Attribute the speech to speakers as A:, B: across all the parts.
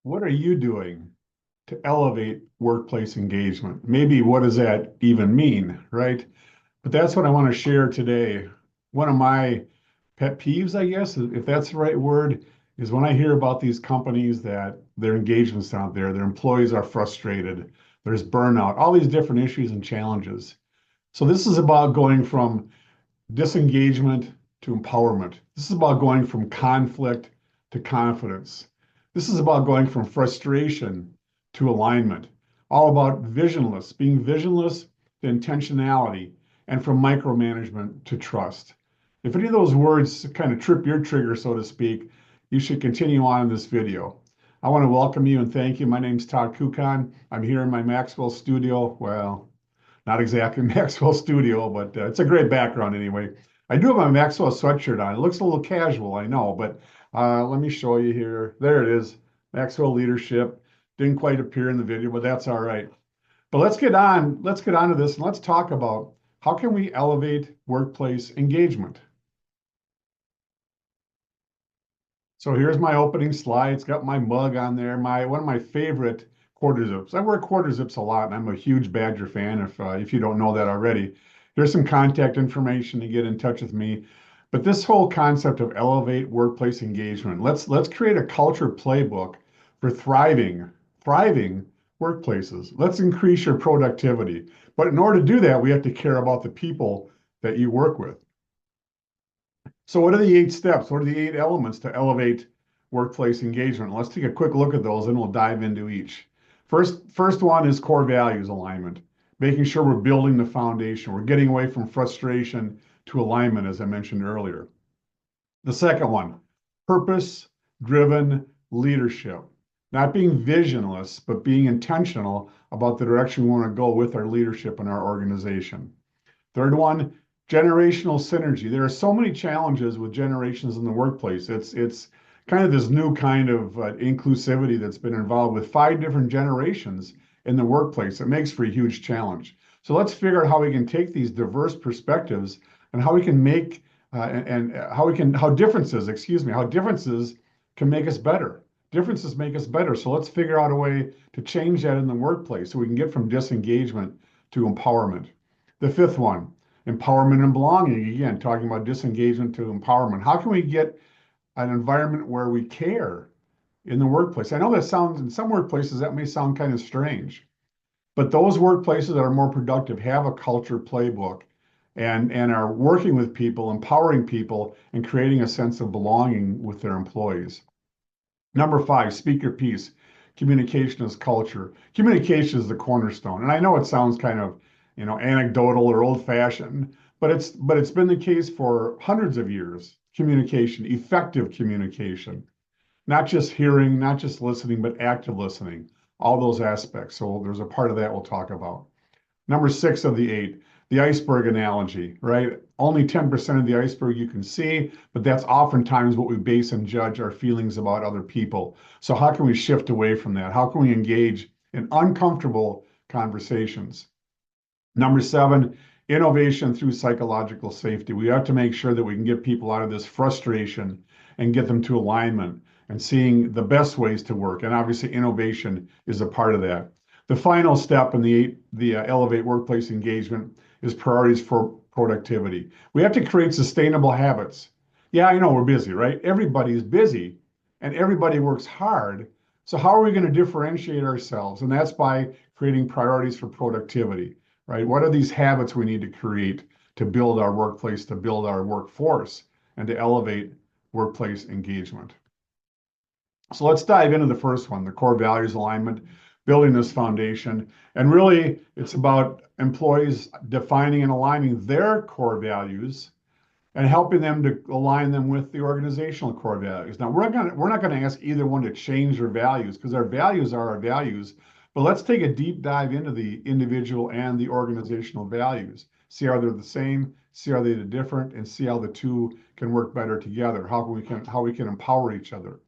A: what are you doing to elevate workplace engagement? Maybe what does that even mean, right? But that's what I want to share today. One of my pet peeves, I guess, if that's the right word, is when I hear about these companies that their engagement's not there, their employees are frustrated, there's burnout, all these different issues and challenges. So this is about going from disengagement to empowerment. This is about going from conflict to confidence. This is about going from frustration to alignment. All about visionless, being visionless to intentionality, and from micromanagement to trust. If any of those words kind of trip your trigger, so to speak, you should continue on in this video. I want to welcome you and thank you. My name's Todd Kukan. I'm here in my Maxwell studio. Well, not exactly Maxwell studio, but it's a great background anyway. I do have my Maxwell sweatshirt on. It looks a little casual, I know, but let me show you here. There it is, Maxwell Leadership. Didn't quite appear in the video, but that's all right. But let's get on to this and let's talk about how can we elevate workplace engagement. So here's my opening slide. It's got my mug on there, one of my favorite quarter zips. I wear quarter zips a lot, and I'm a huge Badger fan, if you don't know that already. Here's some contact information to get in touch with me. But this whole concept of elevate workplace engagement, let's create a culture playbook for thriving workplaces. Let's increase your productivity. But in order to do that, we have to care about the people that you work with. So what are the 8 steps? What are the 8 elements to elevate workplace engagement? Let's take a quick look at those and we'll dive into each. First one is core values alignment, making sure we're building the foundation. We're getting away from frustration to alignment, as I mentioned earlier. The second one, purpose-driven leadership. Not being visionless, but being intentional about the direction we want to go with our leadership and our organization. Third one, generational synergy. There are so many challenges with generations in the workplace. It's kind of this new kind of inclusivity that's been involved with 5 different generations in the workplace. It makes for a huge challenge. So let's figure out how we can take these diverse perspectives and how we can make how differences can make us better. Differences make us better. So let's figure out a way to change that in the workplace so we can get from disengagement to empowerment. The fifth one, empowerment and belonging. Again, talking about disengagement to empowerment. How can we get an environment where we care in the workplace? I know that sounds, in some workplaces, that may sound kind of strange, but those workplaces that are more productive have a culture playbook and are working with people, empowering people, and creating a sense of belonging with their employees. Number 5, speak your piece. Communication is culture. Communication is the cornerstone. And I know it sounds kind of, anecdotal or old-fashioned, but it's been the case for hundreds of years. Communication, effective communication, not just hearing, not just listening, but active listening, all those aspects. So there's a part of that we'll talk about. Number 6 of the 8, the iceberg analogy, right? Only 10% of the iceberg you can see, but that's oftentimes what we base and judge our feelings about other people. So how can we shift away from that? How can we engage in uncomfortable conversations? Number 7, innovation through psychological safety. We have to make sure that we can get people out of this frustration and get them to alignment and seeing the best ways to work. And obviously innovation is a part of that. The final step in the Elevate Workplace Engagement is priorities for productivity. We have to create sustainable habits. Yeah, I know we're busy, right? Everybody's busy and everybody works hard. So how are we going to differentiate ourselves? And that's by creating priorities for productivity, right? What are these habits we need to create to build our workplace, to build our workforce, and to elevate workplace engagement? So let's dive into the first one, the core values alignment, building this foundation. And really, it's about employees defining and aligning their core values and helping them to align them with the organizational core values. Now, we're not going to ask either one to change their values because our values are our values. But let's take a deep dive into the individual and the organizational values. See how they're the same, see how they're different, and see how the two can work better together, how we can empower each other.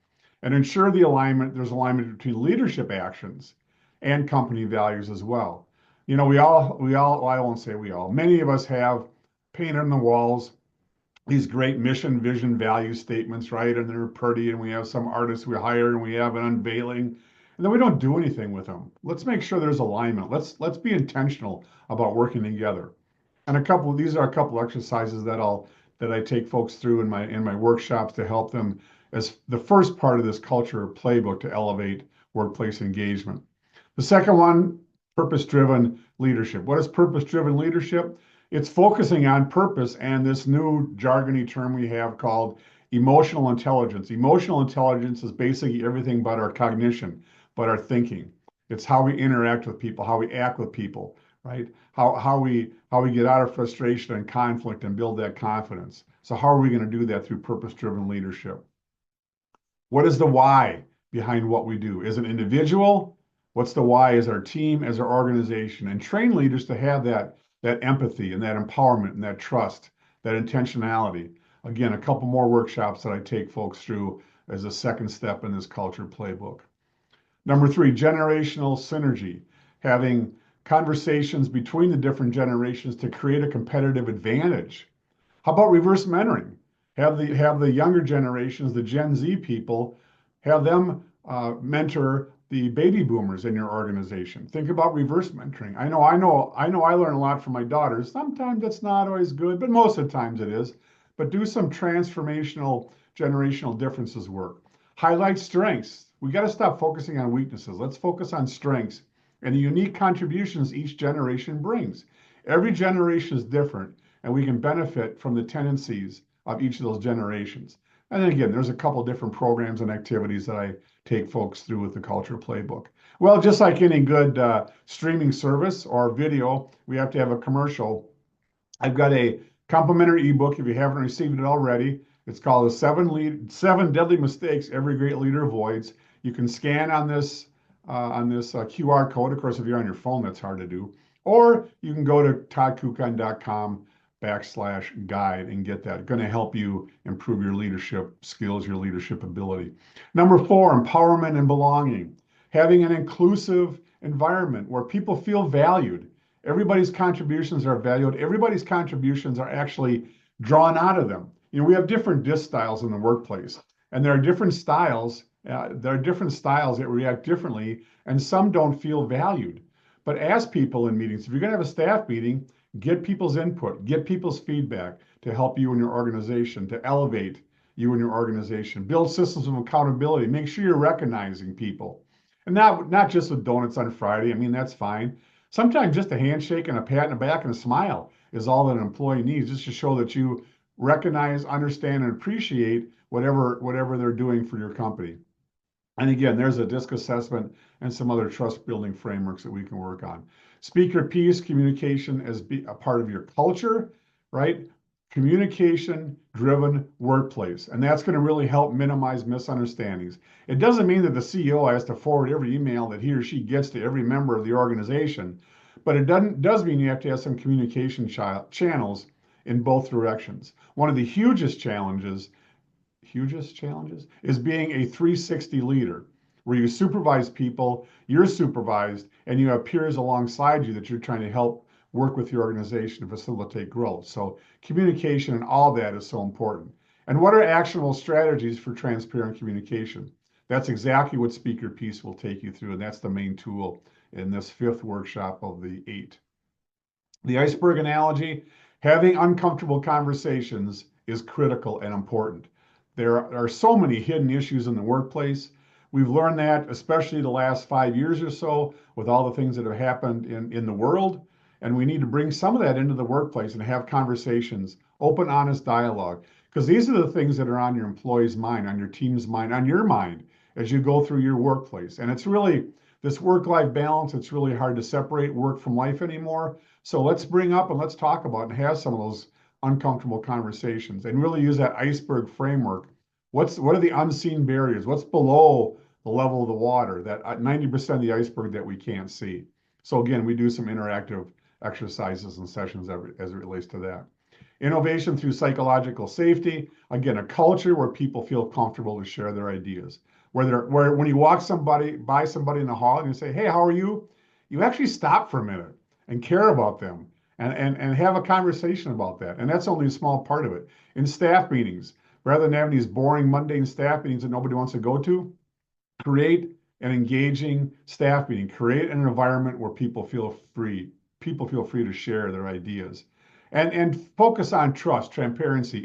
A: And ensure there's alignment between leadership actions and company values as well. Well, I won't say we all, many of us have paint on the walls these great mission, vision, value statements, right? And they're pretty, and we have some artists we hire, and we have an unveiling, and then we don't do anything with them. Let's make sure there's alignment. Let's be intentional about working together. And these are a couple exercises that I take folks through in my workshops to help them as the first part of this culture playbook to elevate workplace engagement. The second one, purpose-driven leadership. What is purpose-driven leadership? It's focusing on purpose and this new jargony term we have called emotional intelligence. Emotional intelligence is basically everything but our cognition, but our thinking. It's how we interact with people, how we act with people, right? How we get out of frustration and conflict and build that confidence. So how are we going to do that through purpose-driven leadership? What is the why behind what we do? As an individual, what's the why as our team, as our organization? And train leaders to have that empathy and that empowerment and that trust, that intentionality. Again, a couple more workshops that I take folks through as a second step in this culture playbook. Number three, generational synergy, having conversations between the different generations to create a competitive advantage. How about reverse mentoring? Have the younger generations, the Gen Z people, have them mentor the baby boomers in your organization. Think about reverse mentoring. I learn a lot from my daughters. Sometimes it's not always good, but most of the times it is. But do some transformational generational differences work. Highlight strengths. We got to stop focusing on weaknesses. Let's focus on strengths and the unique contributions each generation brings. Every generation is different, and we can benefit from the tendencies of each of those generations. And then again, there's a couple different programs and activities that I take folks through with the Culture Playbook. Well, just like any good streaming service or video, we have to have a commercial. I've got a complimentary ebook if you haven't received it already. It's called the Seven Deadly Mistakes Every Great Leader Avoids. You can scan on this QR code. Of course, if you're on your phone, that's hard to do. Or you can go to toddkukan.com/guide and get that. Going to help you improve your leadership skills, your leadership ability. Number four, empowerment and belonging. Having an inclusive environment where people feel valued. Everybody's contributions are valued. Everybody's contributions are actually drawn out of them. We have different disc styles in the workplace, and there are different styles. That react differently, and some don't feel valued. But ask people in meetings, if you're going to have a staff meeting, get people's input, get people's feedback to help you and your organization, to elevate you and your organization. Build systems of accountability. Make sure you're recognizing people. And not just with donuts on Friday. I mean, that's fine. Sometimes just a handshake and a pat on the back and a smile is all that an employee needs, just to show that you recognize, understand, and appreciate whatever they're doing for your company. And again, there's a DISC assessment and some other trust building frameworks that we can work on. Speak your piece, communication as a part of your culture, right? Communication driven workplace. And that's going to really help minimize misunderstandings. It doesn't mean that the CEO has to forward every email that he or she gets to every member of the organization, but it does mean you have to have some communication channels in both directions. One of the hugest challenges is being a 360 leader, where you supervise people, you're supervised, and you have peers alongside you that you're trying to help work with your organization to facilitate growth. So communication and all that is so important. And what are actionable strategies for transparent communication? That's exactly what Speak Your Piece will take you through, and that's the main tool in this fifth workshop of the 8. The iceberg analogy, having uncomfortable conversations is critical and important. There are so many hidden issues in the workplace. We've learned that, especially the last 5 years or so, with all the things that have happened in the world. And we need to bring some of that into the workplace and have conversations, open, honest dialogue, because these are the things that are on your employee's mind, on your team's mind, on your mind as you go through your workplace. And it's really this work-life balance. It's really hard to separate work from life anymore. So let's bring up and let's talk about and have some of those uncomfortable conversations and really use that iceberg framework. What are the unseen barriers? What's below the level of the water, that 90% of the iceberg that we can't see? So again, we do some interactive exercises and sessions as it relates to that. Innovation through psychological safety. Again, a culture where people feel comfortable to share their ideas. Where when you walk by somebody in the hall and you say, "Hey, how are you?" You actually stop for a minute and care about them and have a conversation about that. And that's only a small part of it. In staff meetings, rather than having these boring, mundane staff meetings that nobody wants to go to, create an engaging staff meeting. Create an environment where people feel free. People feel free to share their ideas, and focus on trust, transparency,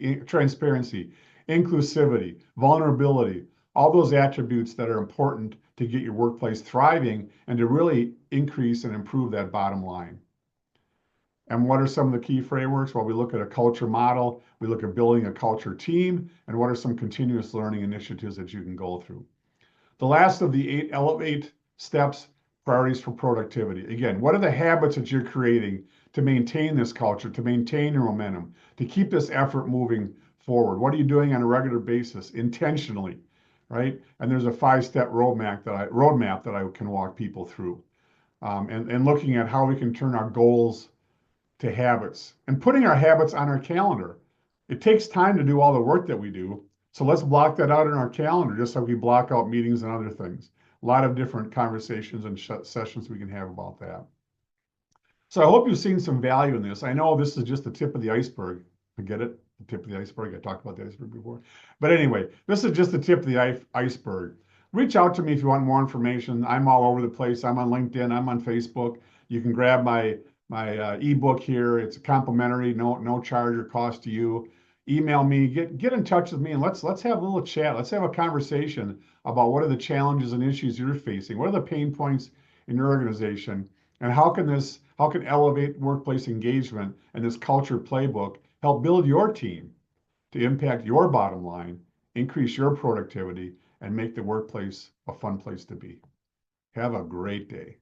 A: inclusivity, vulnerability, all those attributes that are important to get your workplace thriving and to really increase and improve that bottom line. And what are some of the key frameworks? Well, we look at a culture model, we look at building a culture team, and what are some continuous learning initiatives that you can go through. The last of the 8 Elevate steps, priorities for productivity. Again, what are the habits that you're creating to maintain this culture, to maintain your momentum, to keep this effort moving forward? What are you doing on a regular basis, intentionally, right? And there's a 5-step roadmap that I can walk people through. And looking at how we can turn our goals to habits and putting our habits on our calendar. It takes time to do all the work that we do. So let's block that out in our calendar, just like we block out meetings and other things. A lot of different conversations and sessions we can have about that. So I hope you've seen some value in this. I know this is just the tip of the iceberg. I get it? The tip of the iceberg. I talked about the iceberg before. But anyway, this is just the tip of the iceberg. Reach out to me if you want more information. I'm all over the place. I'm on LinkedIn. I'm on Facebook. You can grab my ebook here. It's complimentary, no charge or cost to you. Email me, get in touch with me, and let's have a little chat. Let's have a conversation about what are the challenges and issues you're facing. What are the pain points in your organization, and how can Elev8 Workplace Engagement and this Culture Playbook help build your team to impact your bottom line, increase your productivity, and make the workplace a fun place to be. Have a great day.